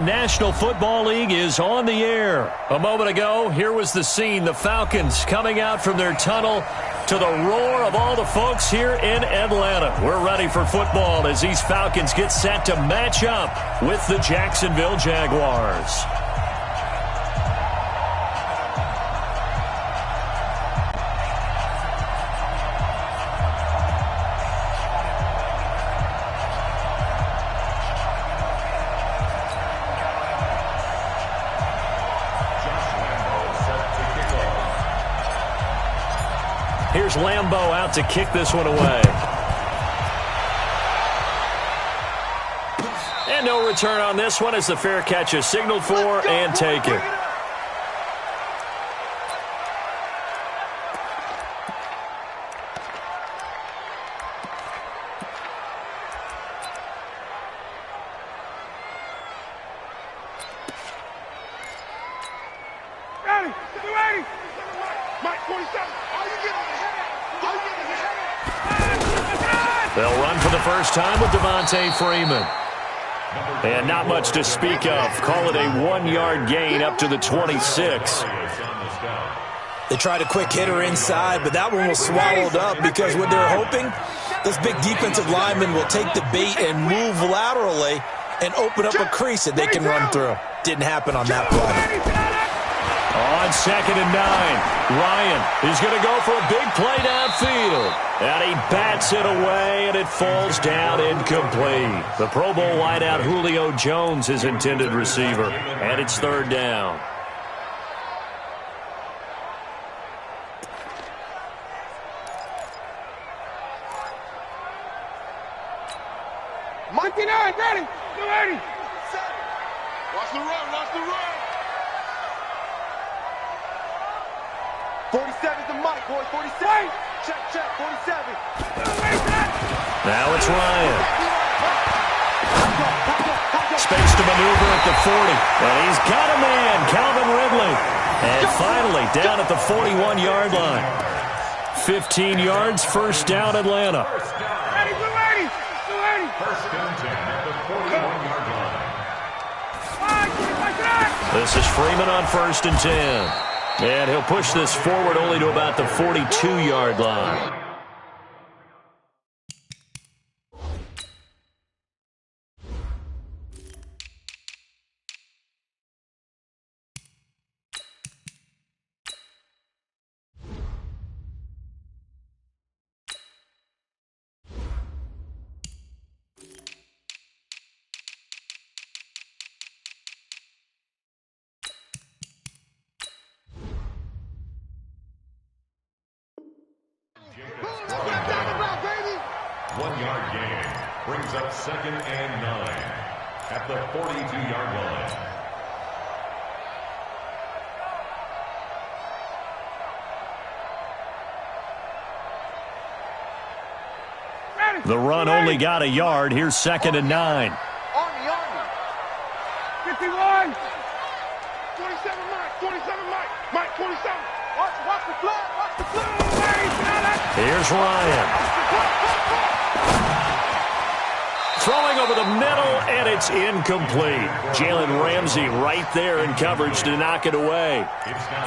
National Football League is on the air. A moment ago, here was the scene. The Falcons coming out from their tunnel to the roar of all the folks here in Atlanta. We're ready for football as these Falcons get set to match up with the Jacksonville Jaguars. Here's Lambeau out to kick this one away. And no return on this one as the fair catch is signaled for and taken. They'll run for the first time with Devontae Freeman. And not much to speak of. Call it a 1-yard gain up to the 26. They tried a quick hitter inside, but that one was swallowed up because what they're hoping, this big defensive lineman will take the bait and move laterally and open up a crease that they can run through. Didn't happen on that play. On 2nd and 9, Ryan is going to go for a big play downfield. And he bats it away, and it falls down incomplete. The Pro Bowl wideout Julio Jones, his intended receiver. And it's 3rd down. Mikey 9, ready. 280. Watch the run, watch the run. 47 to Mike, boys, 47. Check, 47. Now it's Ryan. Space to maneuver at the 40. And he's got a man, Calvin Ridley. And finally down at the 41-yard line. 15 yards, 1st down, Atlanta. Ready, 280. 280. 1st and 10 at the 41-yard line. This is Freeman on 1st and 10. And he'll push this forward only to about the 42-yard line. Brings up 2nd and 9 at the 42-yard line. The run only got a yard. Here's 2nd and 9. Army. 51. 27 Mike. 27 Mike. Mike 27. Watch the flag. Here's Ryan. Throwing over the middle, and it's incomplete. Jalen Ramsey right there in coverage to knock it away.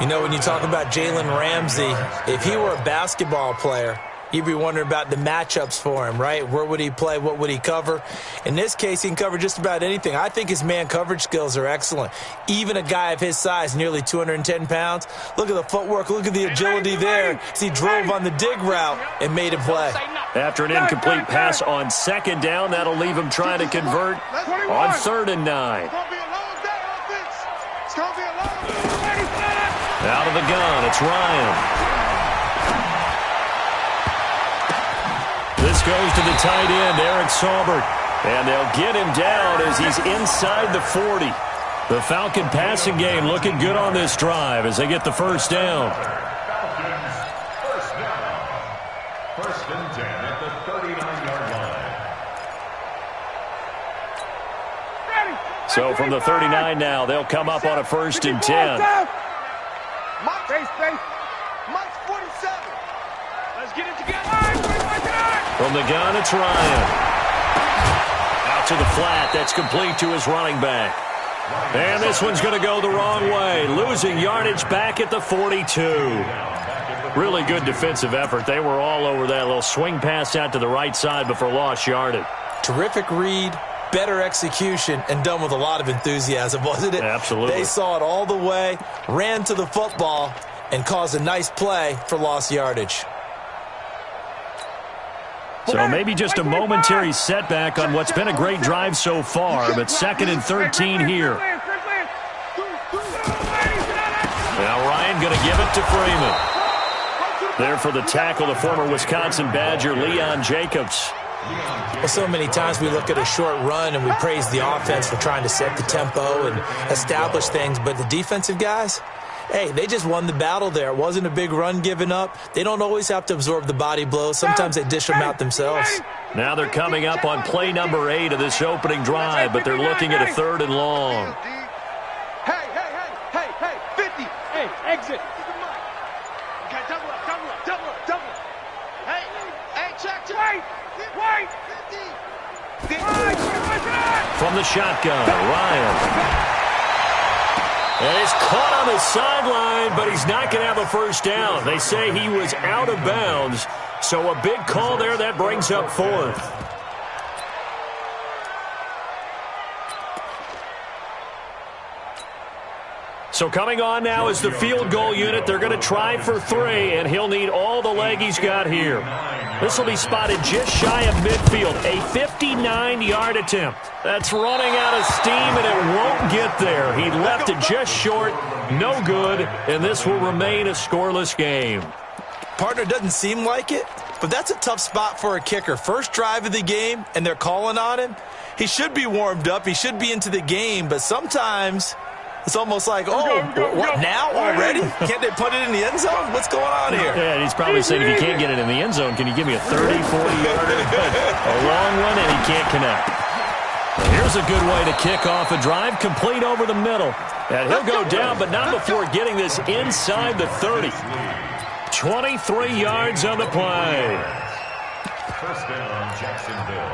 You know, when you talk about Jalen Ramsey, if he were a basketball player, you'd be wondering about the matchups for him, right? Where would he play? What would he cover? In this case, he can cover just about anything. I think his man coverage skills are excellent. Even a guy of his size, nearly 210 pounds, look at the footwork, look at the agility there as he drove on the dig route and made a play. After an incomplete pass on 2nd down, that'll leave him trying to convert on 3rd and 9. Out of the gun, it's Ryan. This goes to the tight end, Eric Saubert. And they'll get him down as he's inside the 40. The Falcon passing game looking good on this drive as they get the 1st down. Falcons, 1st down. 1st and 10 at the 39-yard line. So from the 39 now, they'll come up on a 1st and 10. Mike, Mike's 47. Let's get it together. From the gun, it's Ryan. Out to the flat. That's complete to his running back. And this one's going to go the wrong way, losing yardage back at the 42. Really good defensive effort. They were all over that little swing pass out to the right side before lost yardage. Terrific read, better execution, and done with a lot of enthusiasm, wasn't it? Absolutely. They saw it all the way, ran to the football, and caused a nice play for lost yardage. So maybe just a momentary setback on what's been a great drive so far, but 2nd and 13 here. Now Ryan going to give it to Freeman. There for the tackle, the former Wisconsin Badger, Leon Jacobs. Well, so many times we look at a short run and we praise the offense for trying to set the tempo and establish things, but the defensive guys, hey, they just won the battle there. It wasn't a big run given up. They don't always have to absorb the body blows. Sometimes they dish them out themselves. Now they're coming up on play number 8 of this opening drive, but they're looking at a 3rd and long. Hey, 50. Hey, exit. Okay, double up. Hey, check. Wait. 50. From the shotgun, Ryan. And he's caught on the sideline, but he's not going to have a first down. They say he was out of bounds, so a big call there that brings up 4th. So coming on now is the field goal unit. They're going to try for 3, and he'll need all the leg he's got here. This will be spotted just shy of midfield. A 59-yard attempt. That's running out of steam, and it won't get there. He left it just short. No good, and this will remain a scoreless game. Partner, doesn't seem like it, but that's a tough spot for a kicker. First drive of the game, and they're calling on him. He should be warmed up. He should be into the game, but sometimes it's almost like, what, now already? Can't they put it in the end zone? What's going on here? Yeah, and he's probably saying, if you can't get it in the end zone, can you give me a 30, 40-yarder? A long one, and he can't connect. Well, here's a good way to kick off a drive, complete over the middle. And he'll go down, but not before getting this inside the 30. 23 yards on the play. First down, Jacksonville.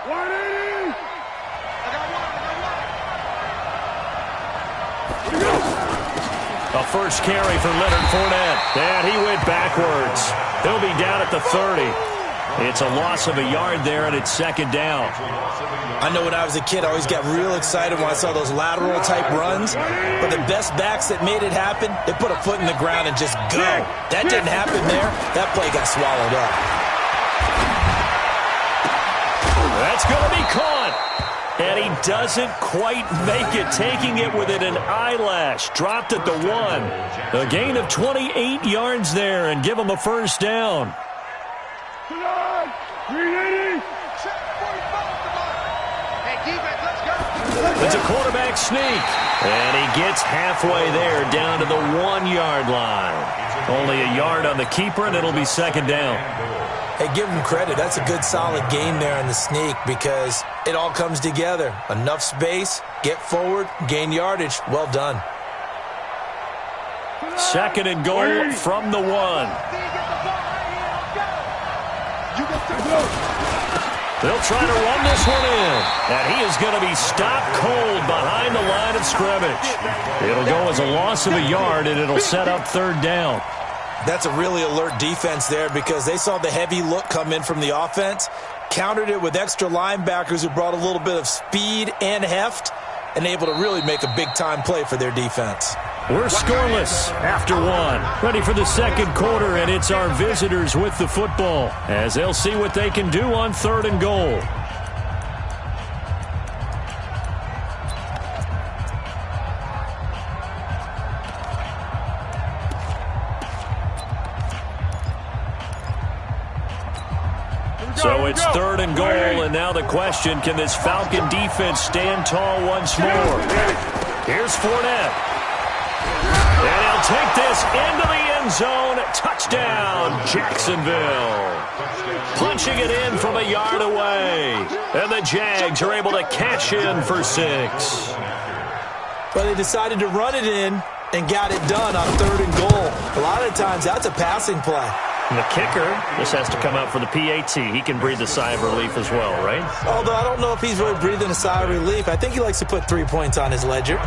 180. A first carry for Leonard Fournette. And he went backwards. He'll be down at the 30. It's a loss of a yard there, and it's 2nd down. I know when I was a kid, I always got real excited when I saw those lateral-type runs. But the best backs that made it happen, they put a foot in the ground and just go. That didn't happen there. That play got swallowed up. That's going to be caught. And he doesn't quite make it, taking it within an eyelash. Dropped at the 1. A gain of 28 yards there, and give him a first down. 380. Hey, defense, let's go. It's a quarterback sneak. And he gets halfway there, down to the 1-yard line. Only a yard on the keeper, and it'll be 2nd down. Hey, give him credit. That's a good, solid game there on the sneak because it all comes together. Enough space, get forward, gain yardage. Well done. 2nd and goal from the 1. They'll try to run this one in. And he is going to be stopped cold behind the line of scrimmage. It'll go as a loss of a yard, and it'll set up 3rd down. That's a really alert defense there because they saw the heavy look come in from the offense, countered it with extra linebackers who brought a little bit of speed and heft, and able to really make a big-time play for their defense. We're scoreless after 1. Ready for the 2nd quarter, and it's our visitors with the football as they'll see what they can do on 3rd and goal. So it's 3rd and goal, and now the question, can this Falcon defense stand tall once more? Here's Fournette. And he'll take this into the end zone. Touchdown, Jacksonville. Punching it in from a yard away. And the Jags are able to cash in for 6. Well, they decided to run it in and got it done on 3rd and goal. A lot of times, that's a passing play. And the kicker, this has to come out for the PAT. He can breathe a sigh of relief as well, right? Although I don't know if he's really breathing a sigh of relief. I think he likes to put 3 points on his ledger.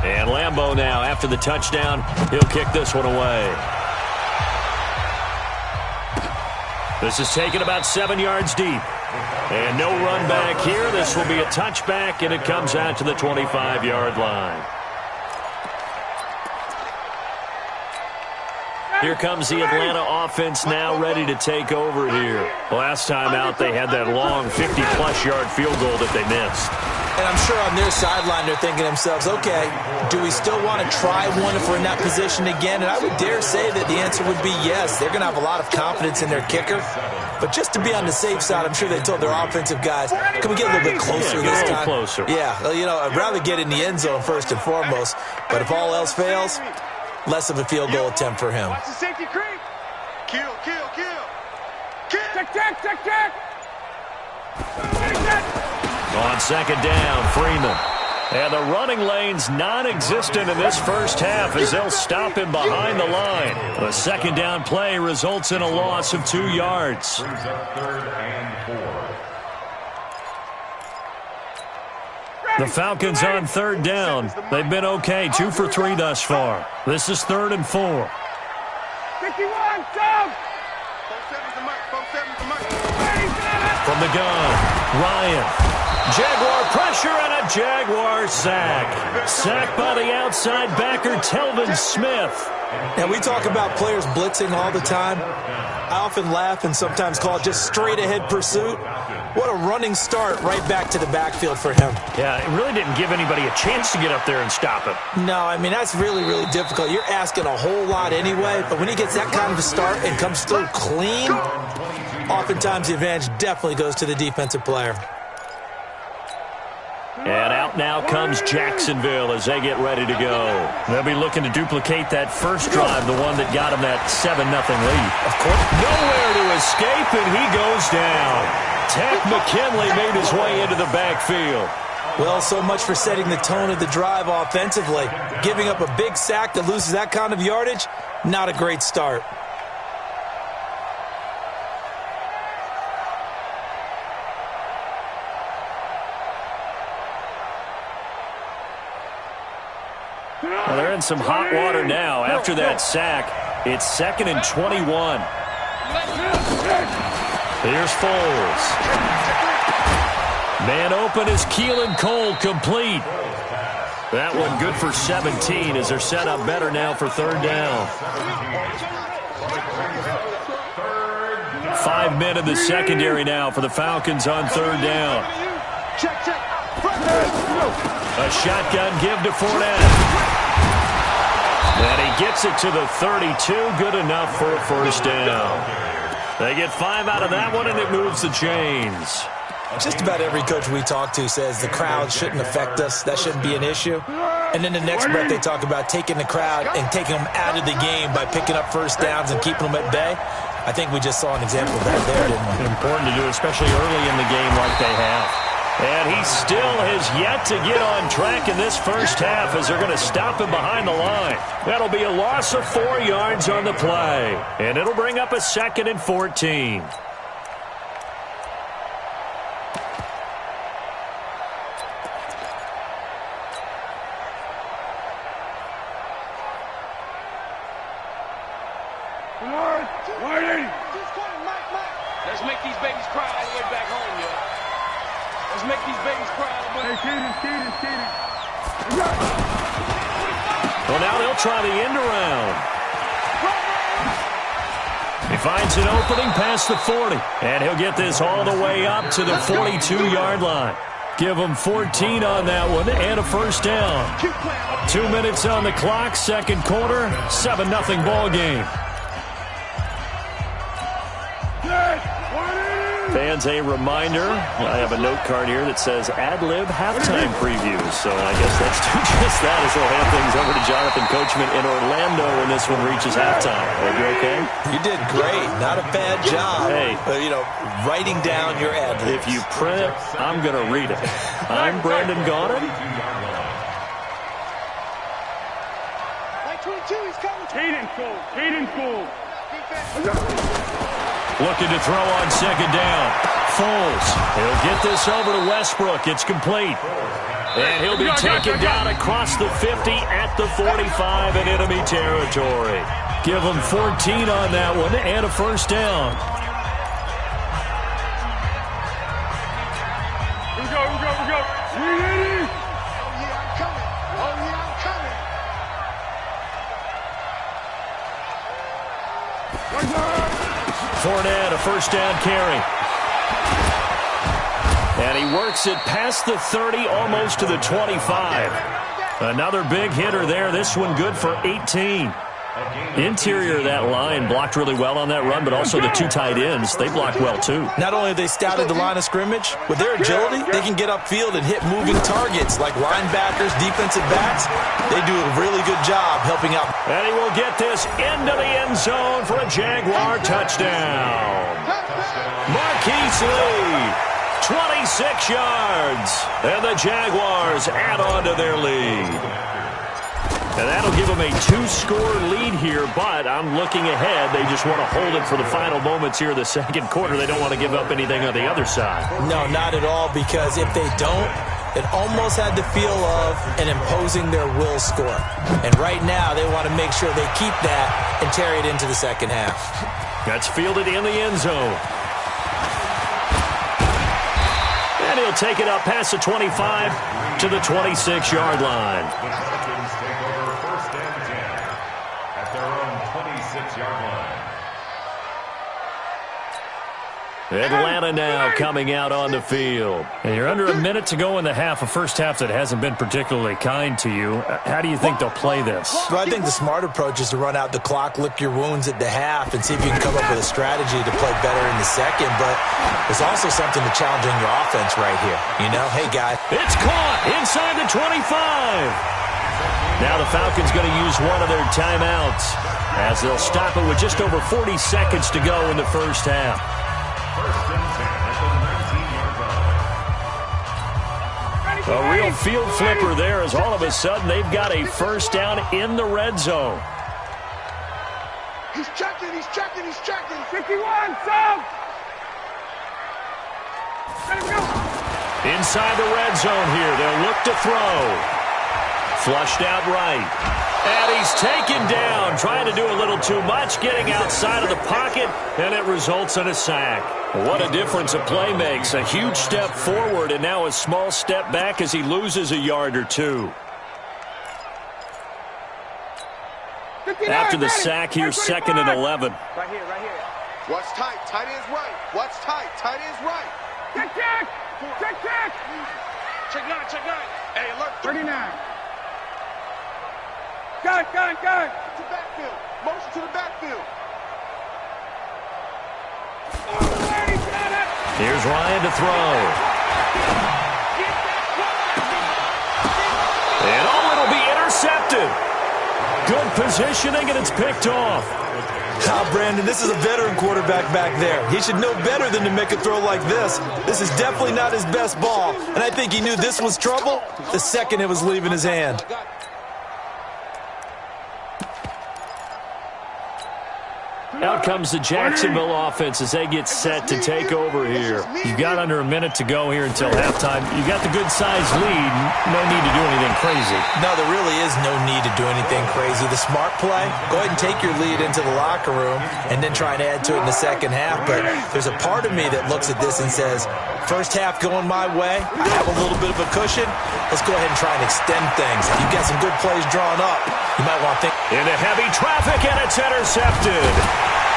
And Lambeau now, after the touchdown, he'll kick this one away. This is taken about 7 yards deep. And no run back here. This will be a touchback, and it comes out to the 25-yard line. Here comes the Atlanta offense now ready to take over here. Last time out, they had that long 50-plus yard field goal that they missed. And I'm sure on their sideline they're thinking to themselves, okay, do we still want to try one if we're in that position again? And I would dare say that the answer would be yes. They're going to have a lot of confidence in their kicker. But just to be on the safe side, I'm sure they told their offensive guys, can we get a little bit closer this time? Closer. Yeah, well, you know, I'd rather get in the end zone first and foremost. But if all else fails, less of a field goal attempt for him. Watch the safety creep. Kill, kill, kill. Kill. Check. On second down, Freeman. And the running lane's non-existent in this first half as they'll stop him behind the line. The second down play results in a loss of 2 yards. Brings up 3rd and 4. The Falcons on 3rd down. They've been okay, 2 for 3 thus far. This is 3rd and 4. 51, go! 4-7's the mark, 4-7's the mark. From the gun, Ryan. Jaguar pressure and a Jaguar sack. Sacked by the outside backer, Telvin Smith. Now, we talk about players blitzing all the time. I often laugh and sometimes call it just straight-ahead pursuit. What a running start right back to the backfield for him. Yeah, it really didn't give anybody a chance to get up there and stop him. No, I mean, that's really, really difficult. You're asking a whole lot anyway, but when he gets that kind of a start and comes through clean, oftentimes the advantage definitely goes to the defensive player. And out now comes Jacksonville as they get ready to go. They'll be looking to duplicate that first drive, the one that got them that 7-0 lead. Of course. Nowhere to escape, and he goes down. Ted McKinley made his way into the backfield. Well, so much for setting the tone of the drive offensively. Giving up a big sack that loses that kind of yardage, not a great start. Well, they're in some hot water now. After that sack, it's 2nd and 21. Here's Foles. Man open is Keelan Cole, complete. That one good for 17 as they're set up better now for 3rd down. 5 men in the secondary now for the Falcons on 3rd down. A shotgun give to Fournette. And he gets it to the 32. Good enough for a first down. They get 5 out of that one, and it moves the chains. Just about every coach we talk to says the crowd shouldn't affect us. That shouldn't be an issue. And then the next breath they talk about taking the crowd and taking them out of the game by picking up first downs and keeping them at bay. I think we just saw an example of that there, didn't we? Important to do, especially early in the game like they have. And he still has yet to get on track in this first half as they're going to stop him behind the line. That'll be a loss of 4 yards on the play. And it'll bring up a 2nd and 14. Let's make these babies cry all the way back home, yo. Let's make these babies cry all the way. Hey, Well, now they'll try the end around. He finds an opening past the 40. And he'll get this all the way up to the 42-yard line. Give him 14 on that one and a first down. 2 minutes on the clock, 2nd quarter, 7-0 ball game. Fans, a reminder, I have a note card here that says ad-lib halftime previews. So I guess let's do just that as we'll hand things over to Jonathan Coachman in Orlando when this one reaches halftime. Are you okay? You did great. Not a bad job. Hey. Writing down your ad-libs. If you print it, I'm going to read it. I'm Brandon Gaudin. Looking to throw on second down. Foles. He'll get this over to Westbrook. It's complete. And he'll be taken down across the 50 at the 45 in enemy territory. Give him 14 on that one and a first down. We go. Ready? Oh, yeah, I'm coming. Fournette, a first down carry. And he works it past the 30, almost to the 25. Another big hitter there. This one good for 18. Interior of that line blocked really well on that run, but also the two tight ends, they blocked well too. Not only have they scouted the line of scrimmage, with their agility, they can get upfield and hit moving targets like linebackers, defensive backs. They do a really good job helping out. And he will get this into the end zone for a Jaguar touchdown. Marquise Lee, 26 yards. And the Jaguars add on to their lead. And that'll give them a two-score lead here, but I'm looking ahead. They just want to hold it for the final moments here in the second quarter. They don't want to give up anything on the other side. No, not at all, because if they don't, it almost had the feel of an imposing their will score. And right now, they want to make sure they keep that and carry it into the second half. That's fielded in the end zone. And he'll take it up past the 25 to the 26-yard line. Atlanta now coming out on the field. And you're under a minute to go in the half, a first half that hasn't been particularly kind to you. How do you think they'll play this? Well, I think the smart approach is to run out the clock, lick your wounds at the half, and see if you can come up with a strategy to play better in the second. But there's also something to challenge in your offense right here. You know, hey, guy. It's caught inside the 25. Now the Falcons going to use one of their timeouts as they'll stop it with just over 40 seconds to go in the first half. A real field flipper there as all of a sudden they've got a first down in the red zone. He's checking. 51, Sam! Inside the red zone here. They'll look to throw. Flushed out right. And he's taken down, trying to do a little too much, getting outside of the pocket, and it results in a sack. What a difference a play makes. A huge step forward and now a small step back as he loses a yard or two. After the sack, here's 2nd and 11. Right here. Watch tight. Tight ends right. Watch tight. Tight ends right. Check. Check 9. Hey, alert. 39. Gun. To backfield. Motion to the backfield. Here's Ryan to throw. And it'll be intercepted. Good positioning, and it's picked off. Now, Brandon, this is a veteran quarterback back there. He should know better than to make a throw like this. This is definitely not his best ball, and I think he knew this was trouble the second it was leaving his hand. Out comes the Jacksonville offense as they get set to take over here. You've got under a minute to go here until halftime. You've got the good-sized lead. No need to do anything crazy. No, there really is no need to do anything crazy. The smart play, go ahead and take your lead into the locker room and then try and add to it in the second half. But there's a part of me that looks at this and says, first half going my way, I have a little bit of a cushion. Let's go ahead and try and extend things. If you've got some good plays drawn up, you might want to think. Into heavy traffic, and it's intercepted.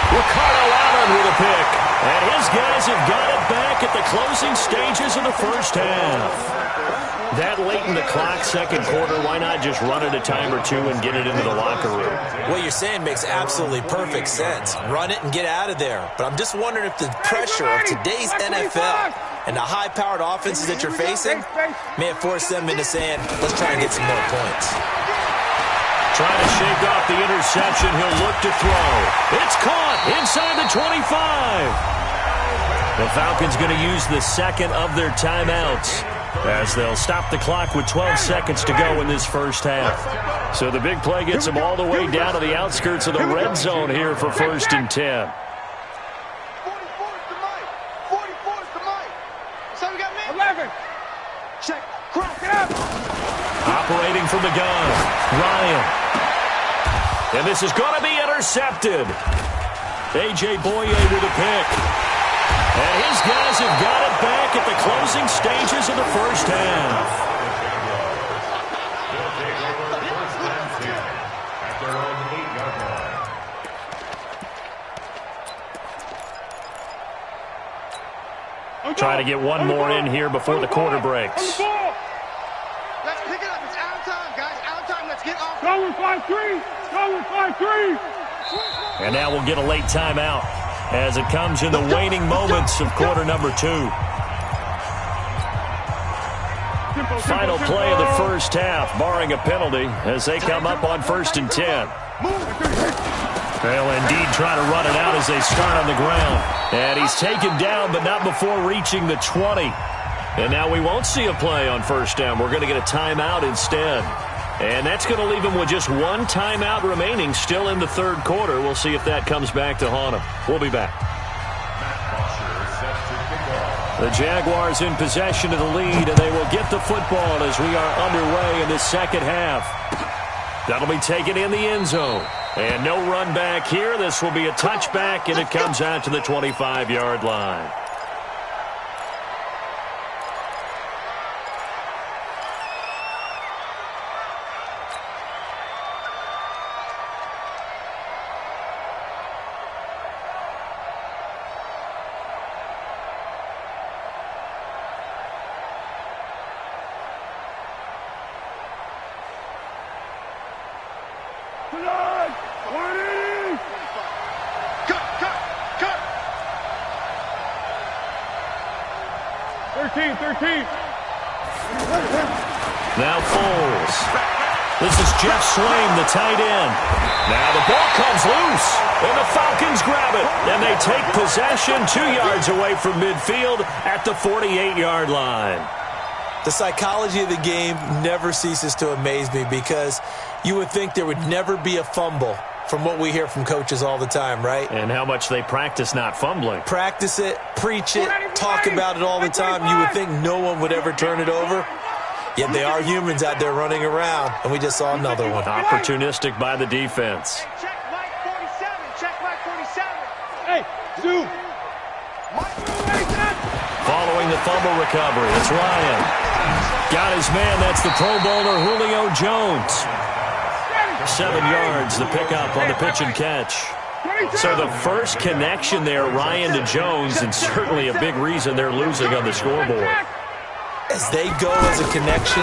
Ricardo Allen with a pick. And his guys have got it back at the closing stages of the first half. That late in the clock, second quarter, why not just run it a time or two and get it into the locker room? What you're saying makes absolutely perfect sense. Run it and get out of there. But I'm just wondering if the pressure of today's NFL and the high-powered offenses that you're facing may have forced them into saying, let's try and get some more points. Trying to shake off the interception. He'll look to throw. It's caught inside the 25. The Falcons going to use the second of their timeouts. as they'll stop the clock with 12 seconds to go in this first half. So the big play gets them all the way down to the outskirts of the red zone here for 1st and 10. 11. Check. Crack it up. Operating from the gun, Ryan. And this is going to be intercepted. A.J. Boye with a pick. And his guys have got it back at the closing stages of the first half. Trying to get one more in here before the quarter breaks. Let's pick it up. It's out of time, guys. Out of time. Let's get off. Go with 5-3. Go with 5-3. And now we'll get a late timeout as it comes in the waning moments of quarter number 2. Final play of the first half, barring a penalty, as they come up on 1st and 10. They'll indeed try to run it out as they start on the ground. And he's taken down, but not before reaching the 20. And now we won't see a play on 1st down. We're going to get a timeout instead. And that's going to leave him with just one timeout remaining still in the 3rd quarter. We'll see if that comes back to haunt him. We'll be back. The Jaguars in possession of the lead, and they will get the football as we are underway in this second half. That'll be taken in the end zone. And no run back here. This will be a touchback, and it comes out to the 25-yard line. Now Foles. This is Jeff Swain, the tight end. Now the ball comes loose, and the Falcons grab it. And they take possession 2 yards away from midfield at the 48-yard line. The psychology of the game never ceases to amaze me because you would think there would never be a fumble from what we hear from coaches all the time, right? And how much they practice not fumbling. Practice it, preach it, talk about it all the time. You would think no one would ever turn it over. Yet they are humans out there running around, and we just saw another one. Opportunistic by the defense. Check Mike 47. Check Mike 47. Hey, Sue. Following the fumble recovery, it's Ryan. Got his man, that's the Pro Bowler Julio Jones. 7 yards, the pickup on the pitch and catch. So the first connection there, Ryan to Jones, and certainly a big reason they're losing on the scoreboard. As they go as a connection,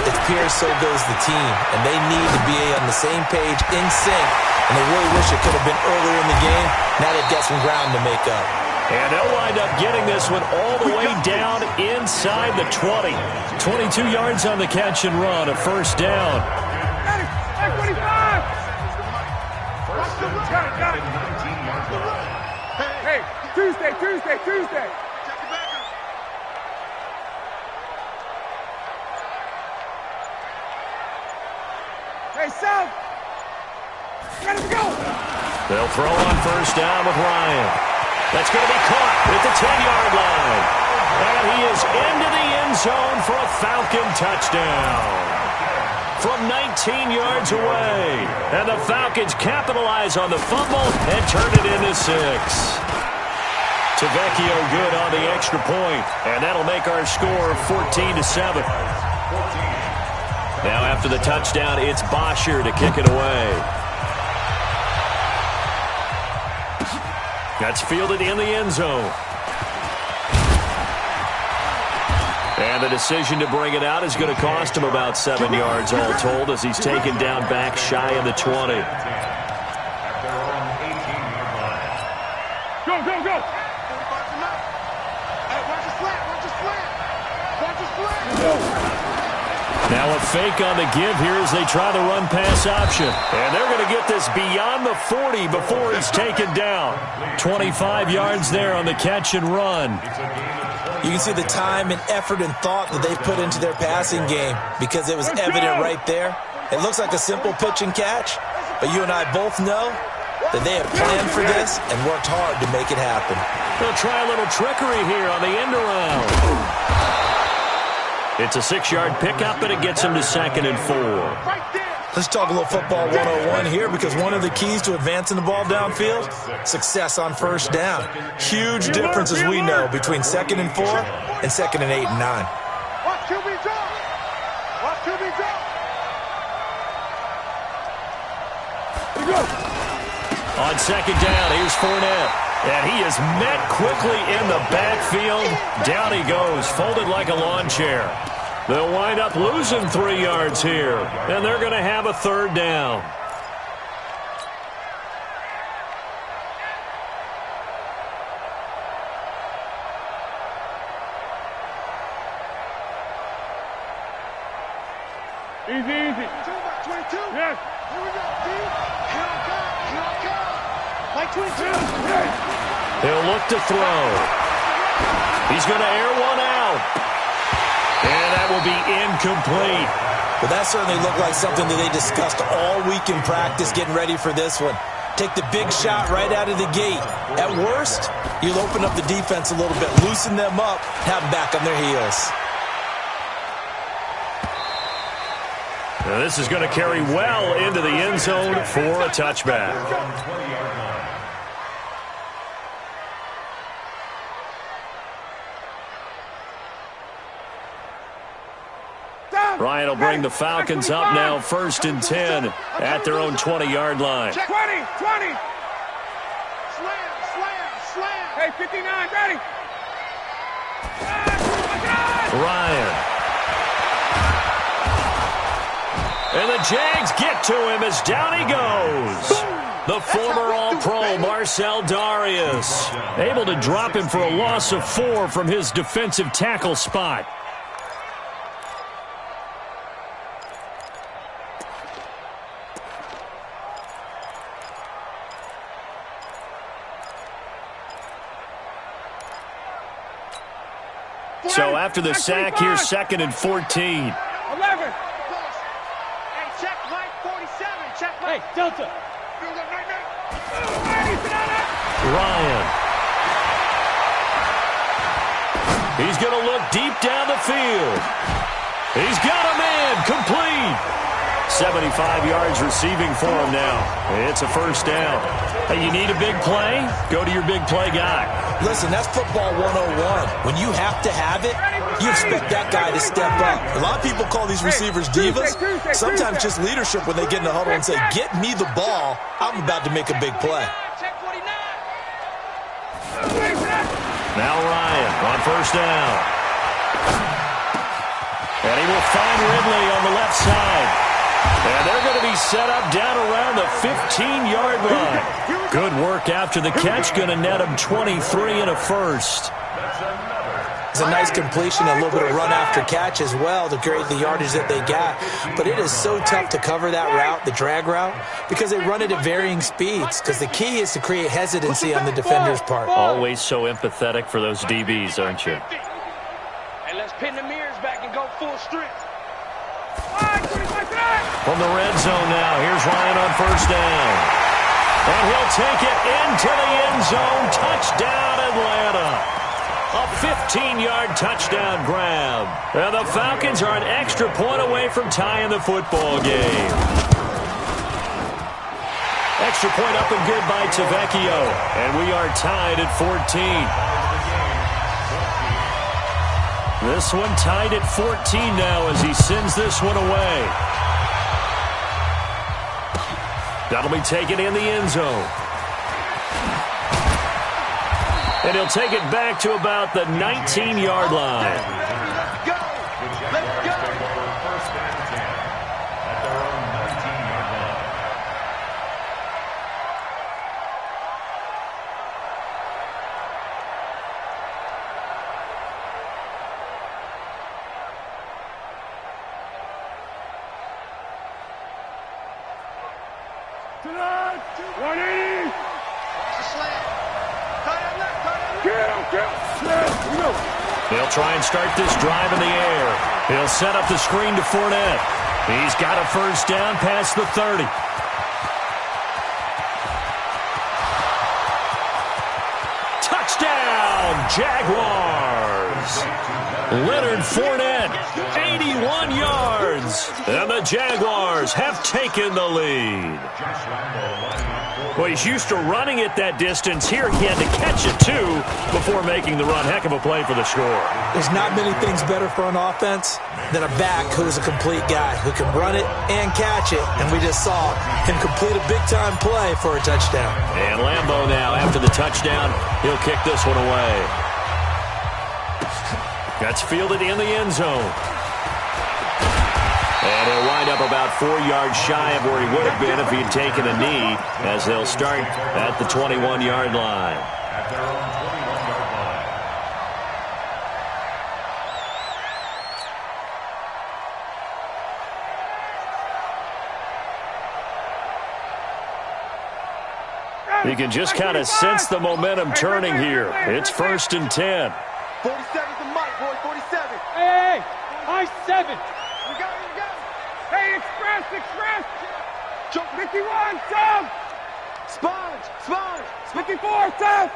it appears so goes the team. And they need to be on the same page, in sync. And they really wish it could have been earlier in the game. Now they've got some ground to make up. And they'll wind up getting this one all the way down inside the 20. 22 yards on the catch and run, a 1st down. Hey, Tuesday. Hey, South. Ready to go. They'll throw on 1st down with Ryan. That's going to be caught at the 10-yard line. And he is into the end zone for a Falcon touchdown. From 19 yards away. And the Falcons capitalize on the fumble and turn it into 6. Tavecchio good on the extra point. And that'll make our score 14-7. Now after the touchdown, it's Bosher to kick it away. That's fielded in the end zone. And the decision to bring it out is going to cost him about 7 yards all told as he's taken down back shy of the 20. Go. Watch his flat. Now a fake on the give here as they try the run-pass option. And they're going to get this beyond the 40 before he's taken down. 25 yards there on the catch and run. You can see the time and effort and thought that they've put into their passing game because it was evident right there. It looks like a simple pitch and catch, but you and I both know that they have planned for this and worked hard to make it happen. They'll try a little trickery here on the end around. It's a 6-yard pickup, and it gets him to 2nd and 4. Let's talk a little football 101 here because one of the keys to advancing the ball downfield, success on first down. Huge difference, as we know, between 2nd and 4 and 2nd and 8 and 9. Watch QB drop. Watch QB drop. On 2nd down, here's Fournette. And he is met quickly in the backfield. Down he goes, folded like a lawn chair. They'll wind up losing 3 yards here, and they're going to have a 3rd down. Easy. 22. Yes. Here we go. Here I come. Like 22. He'll look to throw. He's going to air one out. And that will be incomplete. Well, that certainly looked like something that they discussed all week in practice getting ready for this one. Take the big shot right out of the gate. At worst, you'll open up the defense a little bit, loosen them up, have them back on their heels. Now this is going to carry well into the end zone for a touchback. Ryan will bring the Falcons up now, 1st and 10 at their own 20-yard line. 20. Slam. Hey, 59, ready. Ryan. And the Jags get to him as down he goes. The former All-Pro Marcel Darius able to drop him for a loss of 4 from his defensive tackle spot. So after the sack, here's 2nd and 14. 11. Hey, check Mike 47. Check Mike. Hey, Delta. Ryan. He's going to look deep down the field. He's got him in. Complete. 75 yards receiving for him now. It's a 1st down. Hey, you need a big play? Go to your big play guy. Listen, that's football 101. When you have to have it, you expect that guy to step up. A lot of people call these receivers divas. Sometimes just leadership when they get in the huddle and say, get me the ball. I'm about to make a big play. Now Ryan on 1st down. And he will find Ridley on the left side. And they're going to be set up down around the 15-yard line. Good work after the catch. Going to net him 23 and a 1st. It's a nice completion, a little bit of run after catch as well to create the yardage that they got. But it is so tough to cover that route, the drag route, because they run it at varying speeds. Because the key is to create hesitancy on the defender's part. Always so empathetic for those DBs, aren't you? And let's pin the mirrors back and go full strength. From the red zone now, here's Ryan on 1st down. And he'll take it into the end zone. Touchdown, Atlanta. A 15-yard touchdown grab. And the Falcons are an extra point away from tying the football game. Extra point up and good by Tavecchio. And we are tied at 14. This one tied at 14 now as he sends this one away. That'll be taken in the end zone. And he'll take it back to about the 19-yard line. Let's go. Slam. Cut it left. Slam. We go. He'll try and start this drive in the air. He'll set up the screen to Fournette. He's got a first down past the 30. Touchdown, Jaguars! Leonard Fournette, 81 yards. And the Jaguars have taken the lead. Well, he's used to running it that distance. Here he had to catch it, too, before making the run. Heck of a play for the score. There's not many things better for an offense than a back who's a complete guy, who can run it and catch it. And we just saw him complete a big-time play for a touchdown. And Lambeau now, after the touchdown, he'll kick this one away. That's fielded in the end zone. And he'll wind up about 4 yards shy of where he would have been if he had taken a knee, as they'll start at the 21-yard line. At their own 21-yard line. You can just kind of sense the momentum turning here. It's 1st and 10. 47's the mic, boy, 47. Hey, high 7. You got it, you got it. Hey, express. 51, Tom. Sponge. 54, Tom.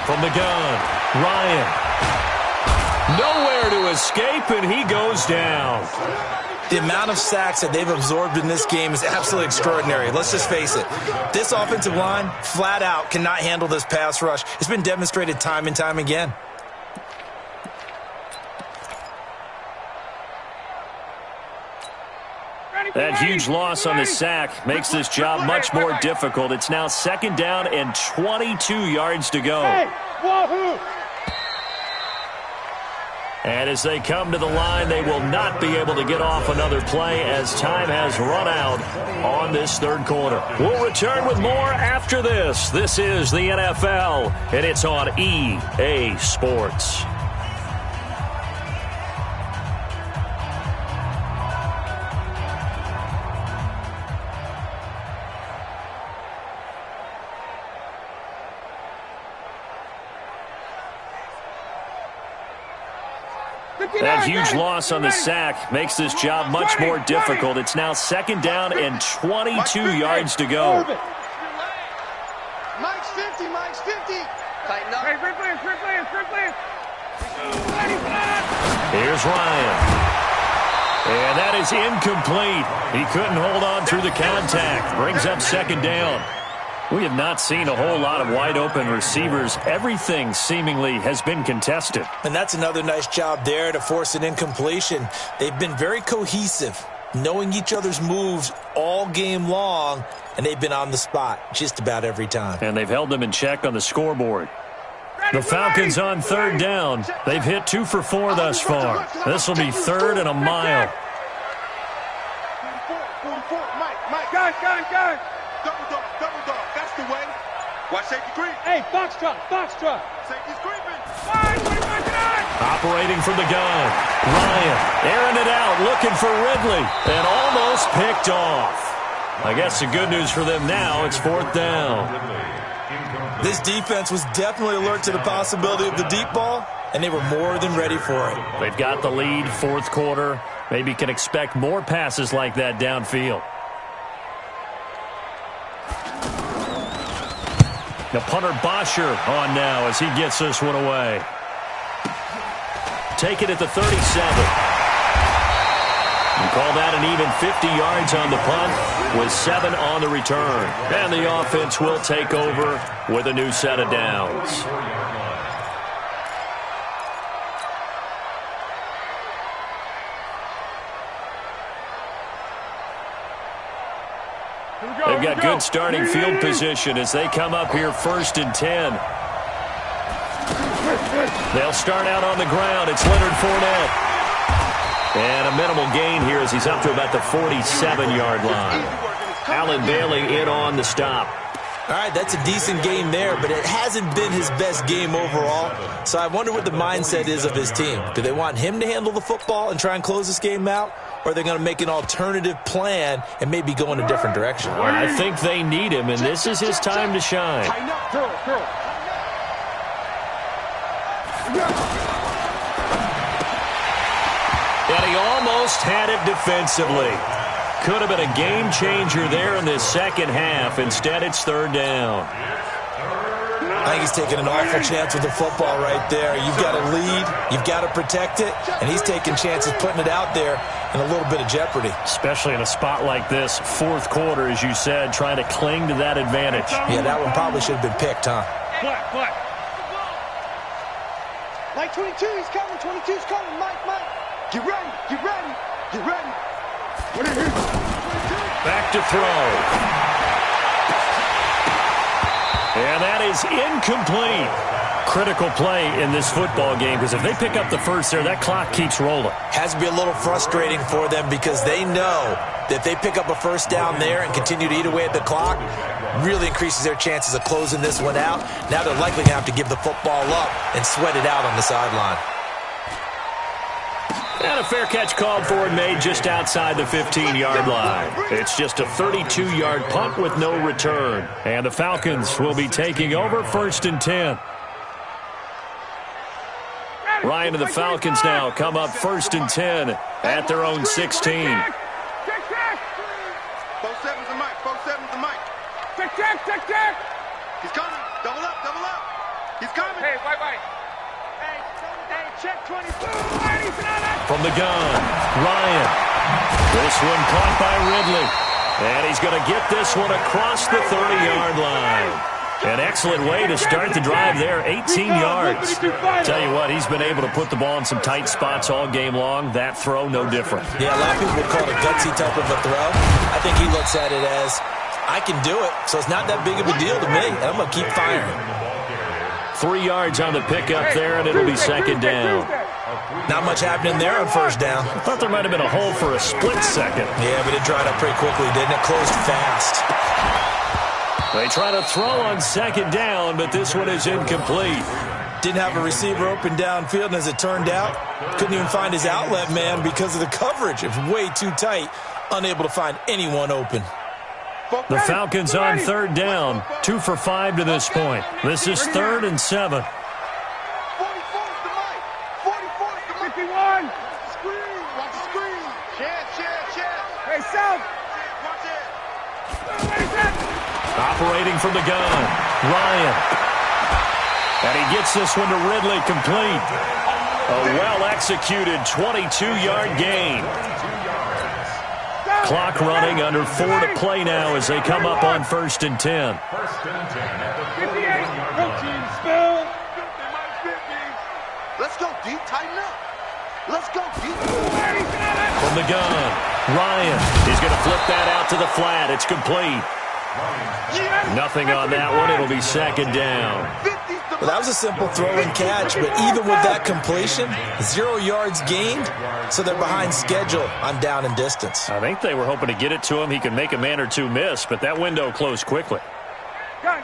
From the gun, Ryan. Nowhere to escape, and he goes down. The amount of sacks that they've absorbed in this game is absolutely extraordinary. Let's just face it. This offensive line, flat out, cannot handle this pass rush. It's been demonstrated time and time again. That huge loss on the sack makes this job much more difficult. It's now 2nd down and 22 yards to go. And as they come to the line, they will not be able to get off another play as time has run out on this 3rd quarter. We'll return with more after this. This is the NFL, and it's on EA Sports. That huge loss on the sack makes this job much more difficult. It's now 2nd down and 22 yards to go. Mike's 50. Tighten up. Hey, free players. Here's Ryan. And that is incomplete. He couldn't hold on through the contact. Brings up 2nd down. We have not seen a whole lot of wide-open receivers. Everything seemingly has been contested. And that's another nice job there to force an incompletion. They've been very cohesive, knowing each other's moves all game long, and they've been on the spot just about every time. And they've held them in check on the scoreboard. The Falcons on 3rd down. They've hit 2 for 4 thus far. This will be 3rd and a mile. 44, Mike. Gun. Double dog. That's the way. Watch safety creep. Hey, box truck. Safety's creeping. Operating from the gun. Ryan airing it out, looking for Ridley, and almost picked off. I guess the good news for them now, it's 4th down. This defense was definitely alert to the possibility of the deep ball, and they were more than ready for it. They've got the lead, 4th quarter. Maybe can expect more passes like that downfield. The punter Bosher on now as he gets this one away. Take it at the 37. You call that an even 50 yards on the punt with 7 on the return. And the offense will take over with a new set of downs. They've got good starting field position as they come up here 1st and 10. They'll start out on the ground. It's Leonard Fournette. And a minimal gain here as he's up to about the 47-yard line. Allen Bailey in on the stop. All right, that's a decent game there, but it hasn't been his best game overall. So I wonder what the mindset is of his team. Do they want him to handle the football and try and close this game out? Or are they going to make an alternative plan and maybe go in a different direction? Well, I think they need him, and this is his time to shine. And he almost had it defensively. Could have been a game changer there in this second half. Instead, it's third down. I think he's taking an awful chance with the football right there. You've got to lead, you've got to protect it, and he's taking chances putting it out there in a little bit of jeopardy. Especially in a spot like this, fourth quarter, as you said, trying to cling to that advantage. Yeah, that one probably should have been picked, huh? What? Mike 22, he's coming. 22's coming. Mike. Get ready. Back to throw. And that is incomplete. Critical play in this football game, because if they pick up the first there, that clock keeps rolling. Has to be a little frustrating for them because they know that if they pick up a first down there and continue to eat away at the clock, really increases their chances of closing this one out. Now they're likely going to have to give the football up and sweat it out on the sideline. And a fair catch called for and made just outside the 15-yard line. It's just a 32-yard punt with no return. And the Falcons will be taking over 1st and 10. Ryan and the Falcons now come up 1st and 10 at their own 16. 4-7's the mic. 4-7's the mic. Check. He's coming. Double up. He's coming. Hey, white. Hey, check 24. From the gun, Ryan. This one caught by Ridley. And he's going to get this one across the 30-yard line. An excellent way to start the drive there, 18 yards. Tell you what, he's been able to put the ball in some tight spots all game long. That throw, no different. Yeah, a lot of people would call it a gutsy type of a throw. I think he looks at it as, I can do it, so it's not that big of a deal to me, and I'm going to keep firing. 3 yards on the pickup there, and it'll be second down. Not much happening there on first down. I thought there might have been a hole for a split second. Yeah, but it dried up pretty quickly, didn't it? Closed fast. They try to throw on second down, but this one is incomplete. Didn't have a receiver open downfield, and as it turned out, couldn't even find his outlet man because of the coverage. It was way too tight, unable to find anyone open. The Falcons on third down, 2 for 5 to this point. This is 3rd and 7. 44's the mic. 44's the mic. 51. Screen. Watch the screen. Chance. Hey, South. Watch it. Operating from the gun, Ryan. And he gets this one to Ridley complete. A well-executed 22-yard gain. Clock running, under 4 to play now as they come up on 1st and 10. 1st and 10 at the 50. Let's go deep. Tighten up. Let's go deep. From the gun, Ryan. He's going to flip that out to the flat. It's complete. Nothing on that one. It'll be second down. Well, that was a simple throw and catch, but even with that completion, 0 yards gained, so they're behind schedule on down and distance. I think they were hoping to get it to him. He could make a man or two miss, but that window closed quickly. Gun.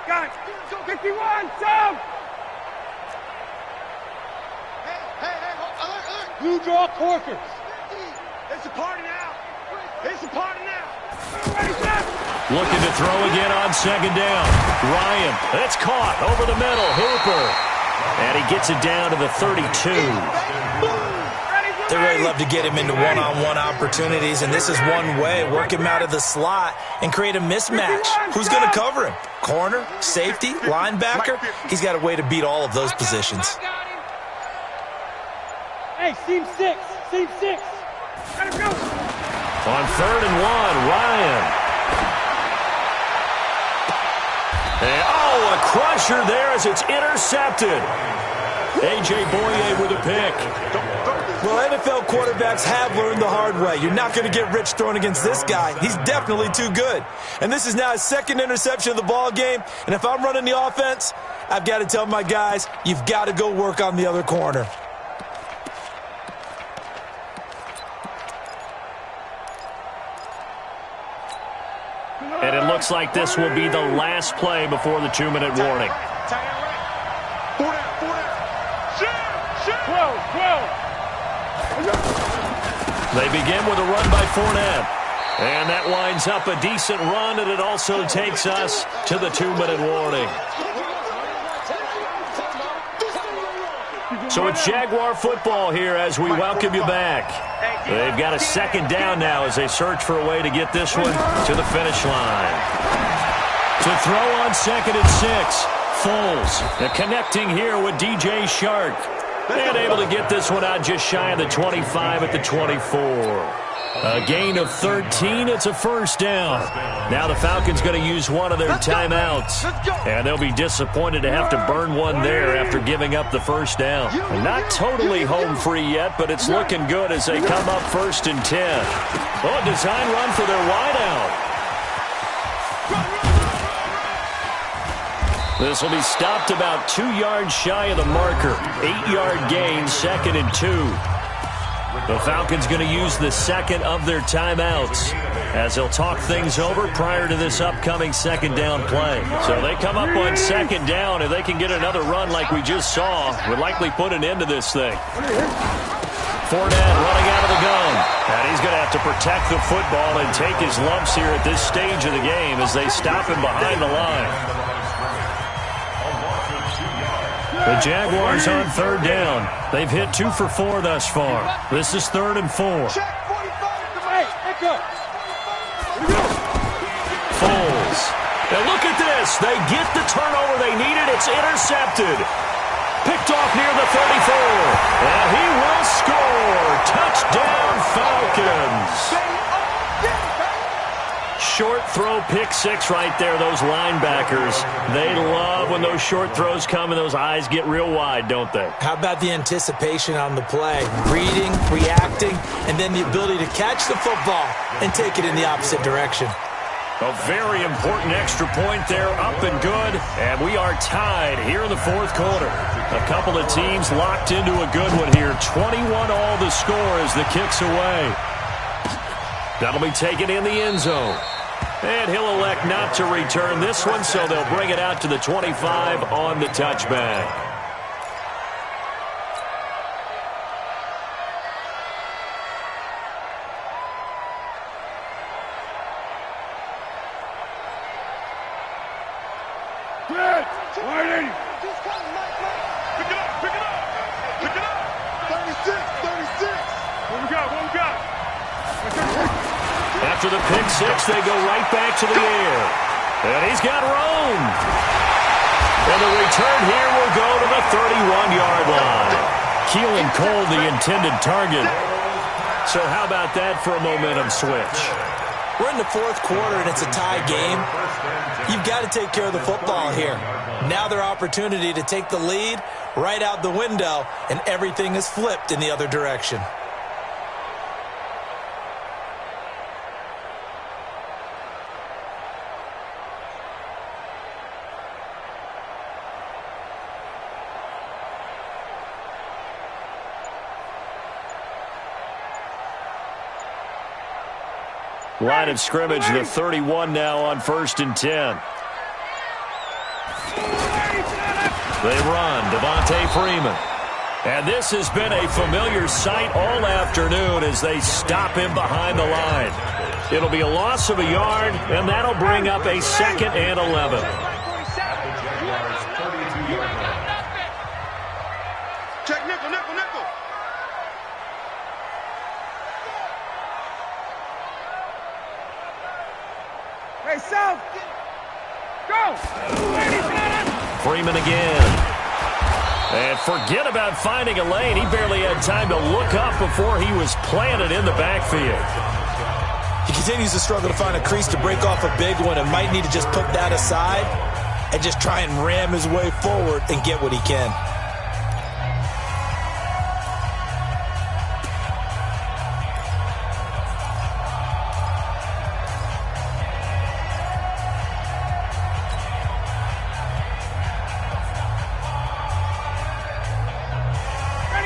51, Sam. Hey, alert. Blue draw Corkers. It's a party now. Looking to throw again on second down. Ryan, it's caught over the middle. Hooper. And he gets it down to the 32. They really love to get him into one-on-one opportunities, and this is one way. Work him out of the slot and create a mismatch. Who's going to cover him? Corner, safety, linebacker? He's got a way to beat all of those positions. Hey, seam six. Let him go. On 3rd and 1, Ryan. And, a crusher there as it's intercepted. A.J. Boye with a pick. Well, NFL quarterbacks have learned the hard way. You're not going to get rich throwing against this guy. He's definitely too good. And this is now his 2nd interception of the ball game. And if I'm running the offense, I've got to tell my guys, you've got to go work on the other corner. And it looks like this will be the last play before the 2-minute warning. 12. They begin with a run by Fournette. And that winds up a decent run, and it also takes us to the 2-minute warning. So it's Jaguar football here as we welcome you back. They've got a second down now as they search for a way to get this one to the finish line. To throw on 2nd and 6. Foles connecting here with DJ Shark. And able to get this one out just shy of the 25 at the 24. A gain of 13. It's a first down. Now the Falcons going to use one of their timeouts. And they'll be disappointed to have to burn one there after giving up the first down. Not totally home free yet, but it's looking good as they come up 1st and 10. Oh, a design run for their wideout. This will be stopped about 2 yards shy of the marker. 8-yard gain, 2nd and 2. The Falcons going to use the second of their timeouts as they'll talk things over prior to this upcoming second down play. So they come up on 2nd down. If they can get another run like we just saw, would likely put an end to this thing. Fournette running out of the gun. And he's going to have to protect the football and take his lumps here at this stage of the game as they stop him behind the line. The Jaguars on 3rd down. They've hit 2 for 4 thus far. This is 3rd and 4. Foles. And look at this. They get the turnover they needed. It's intercepted. Picked off near the 34. And he will score. Touchdown, Falcons. Short throw, pick 6 right there, those linebackers. They love when those short throws come and those eyes get real wide, don't they? How about the anticipation on the play? Reading, reacting, and then the ability to catch the football and take it in the opposite direction. A very important extra point there, up and good, and we are tied here in the 4th quarter. A couple of teams locked into a good one here. 21 all the score as the kick's away. That'll be taken in the end zone. And he'll elect not to return this one, so they'll bring it out to the 25 on the touchback. After the pick 6, they go right back to the air. And he's got room. And the return here will go to the 31-yard line. Keelan Cole, the intended target. So how about that for a momentum switch? We're in the 4th quarter, and it's a tie game. You've got to take care of the football here. Now their opportunity to take the lead right out the window, and everything is flipped in the other direction. Line of scrimmage, the 31 now on 1st and 10. They run, Devontae Freeman. And this has been a familiar sight all afternoon as they stop him behind the line. It'll be a loss of a yard, and that'll bring up a 2nd and 11. Check nickel, nickel, nickel. Hey, South. Go. Freeman again. And forget about finding a lane. He barely had time to look up before he was planted in the backfield. He continues to struggle to find a crease to break off a big one and might need to just put that aside and just try and ram his way forward and get what he can.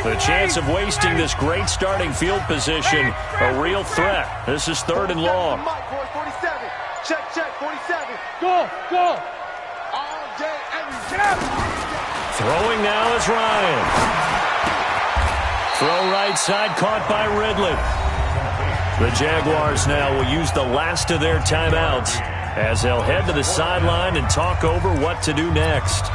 The chance of wasting this great starting field position, a real threat. This is 3rd and long. Check, check, 47. Go, go. All day, every day. Throwing now is Ryan. Throw right side, caught by Ridley. The Jaguars now will use the last of their timeouts as they'll head to the sideline and talk over what to do next.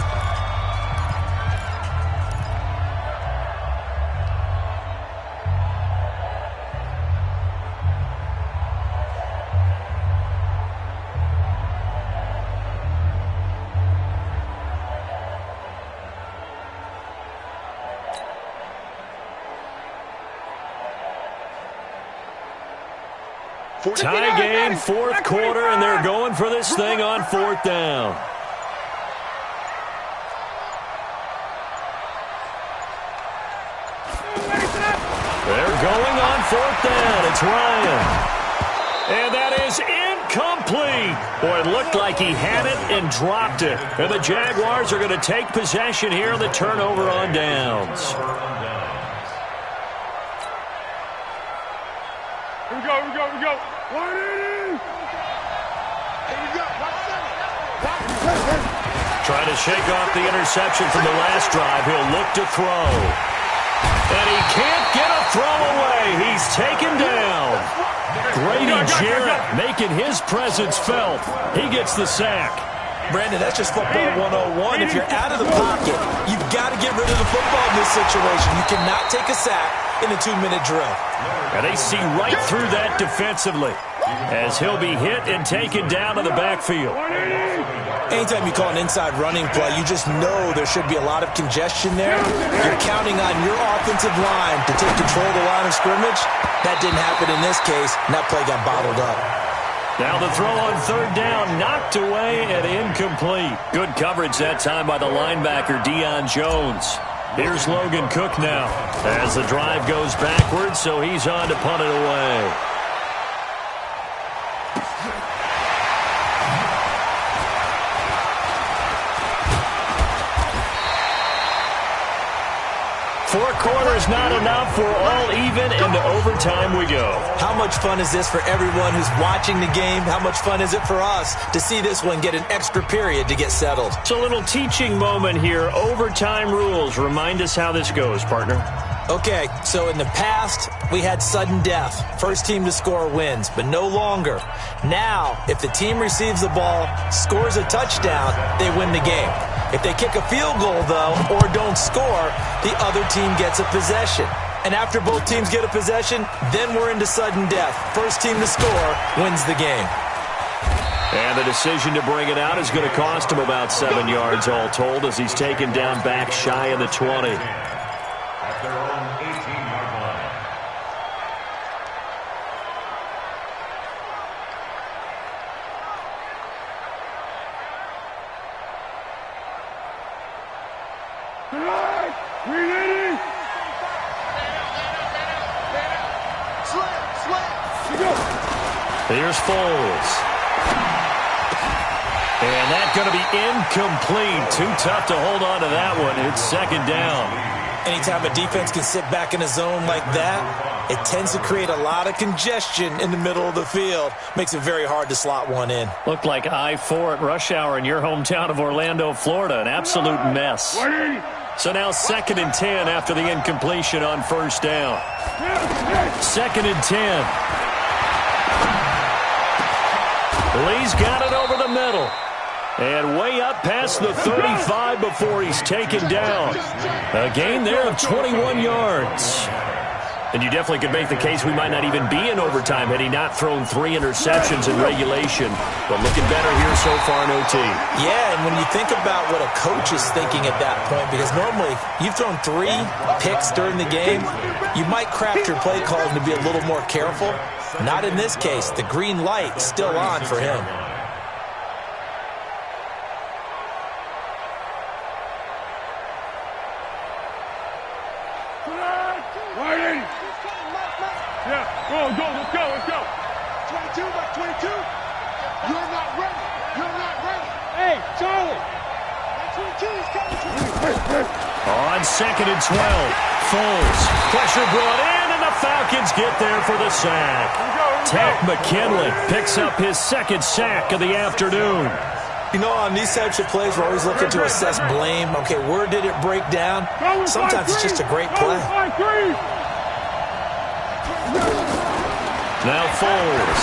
Tie game, fourth quarter, and they're going for this thing on fourth down. They're going on fourth down. It's Ryan. And that is incomplete. Boy, it looked like he had it and dropped it. And the Jaguars are going to take possession here on the turnover on downs. Here we go, here we go, here we go. 180! Here we go, 170. Trying to shake off the interception from the last drive. He'll look to throw. And he can't get a throw away. He's taken down. Grady Jarrett making his presence felt. He gets the sack. Brandon, that's just football 101. If you're out of the pocket, you've got to get rid of the football in this situation. You cannot take a sack in a 2-minute drill. And they see right through that defensively as he'll be hit and taken down to the backfield. Anytime you call an inside running play, you just know there should be a lot of congestion there. You're counting on your offensive line to take control of the line of scrimmage. That didn't happen in this case, and that play got bottled up. Now the throw on third down, knocked away and incomplete. Good coverage that time by the linebacker, Deion Jones. Here's Logan Cook now as the drive goes backwards, so he's on to punt it away. Four quarters not enough. We're all even, and to overtime we go. How much fun is this for everyone who's watching the game? How much fun is it for us to see this one get an extra period to get settled? It's a little teaching moment here. Overtime rules. Remind us how this goes, partner. Okay, so in the past, we had sudden death. First team to score wins, but no longer. Now, if the team receives the ball, scores a touchdown, they win the game. If they kick a field goal, though, or don't score, the other team gets a possession. And after both teams get a possession, then we're into sudden death. First team to score wins the game. And the decision to bring it out is going to cost him about 7 yards all told as he's taken down back shy of the 20. At their own 18-yard line. We ready? Here's Foles. And that's going to be incomplete. Too tough to hold on to that one. It's second down. Anytime a defense can sit back in a zone like that, it tends to create a lot of congestion in the middle of the field. Makes it very hard to slot one in. Looked like I-4 at rush hour in your hometown of Orlando, Florida. An absolute mess. So now 2nd and 10 after the incompletion on first down. 2nd and 10. Lee's got it over the middle. And way up past the 35 before he's taken down. A gain there of 21 yards. And you definitely could make the case we might not even be in overtime had he not thrown 3 interceptions in regulation. But looking better here so far in OT. Yeah, and when you think about what a coach is thinking at that point, because normally you've thrown 3 picks during the game, you might craft your play calling to be a little more careful. Not in this case. The green light still on for him. Yeah, let's go. 22 by 22. You're not ready. Hey, Charlie. 22 is coming. On 2nd and 12. Foles. Pressure brought in, and the Falcons get there for the sack. Takk McKinley picks up his 2nd sack of the afternoon. You know, on these types of plays, we're always looking to assess blame. Okay, where did it break down? Sometimes it's just a great play. Now Foles.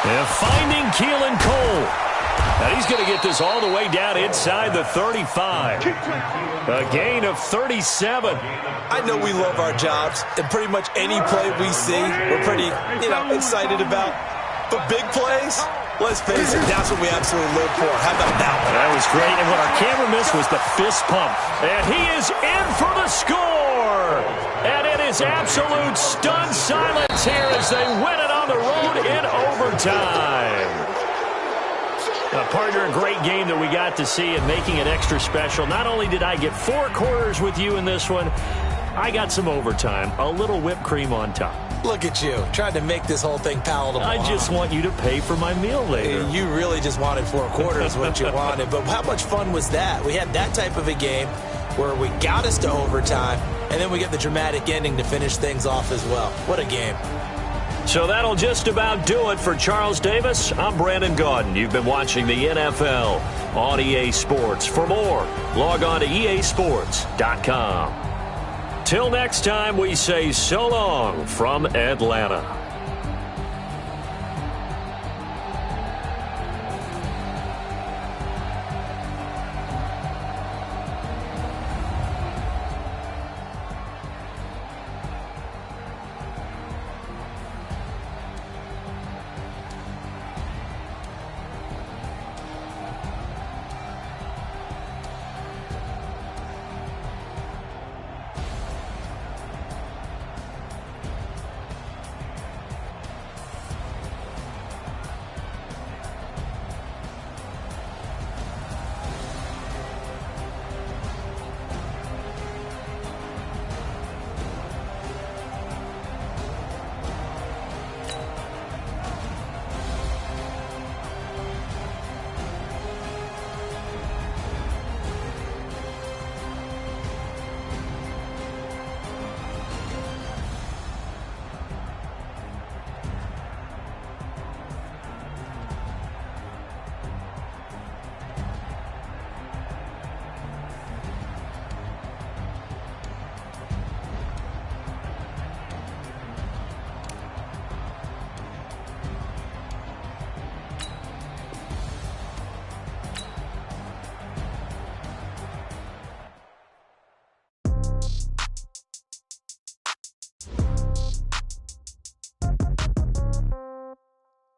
And finding Keelan Cole. And he's going to get this all the way down inside the 35. A gain of 37. I know we love our jobs, and pretty much any play we see, we're pretty, excited about. But big plays, let's face it, that's what we absolutely live for. How about that one? That was great, and what our camera missed was the fist pump. And he is in for the score. And it is absolute stunned silence here as they win it the road in overtime. Partner, a great game that we got to see and making it extra special. Not only did I get 4 quarters with you in this one, I got some overtime, a little whipped cream on top. Look at you, trying to make this whole thing palatable. I just want you to pay for my meal later. You really just wanted 4 quarters, what you wanted. But how much fun was that? We had that type of a game where we got us to overtime, and then we get the dramatic ending to finish things off as well. What a game. So that'll just about do it for Charles Davis. I'm Brandon Gaudin. You've been watching the NFL on EA Sports. For more, log on to easports.com. Till next time, we say so long from Atlanta.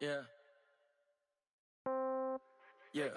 Yeah. Yeah.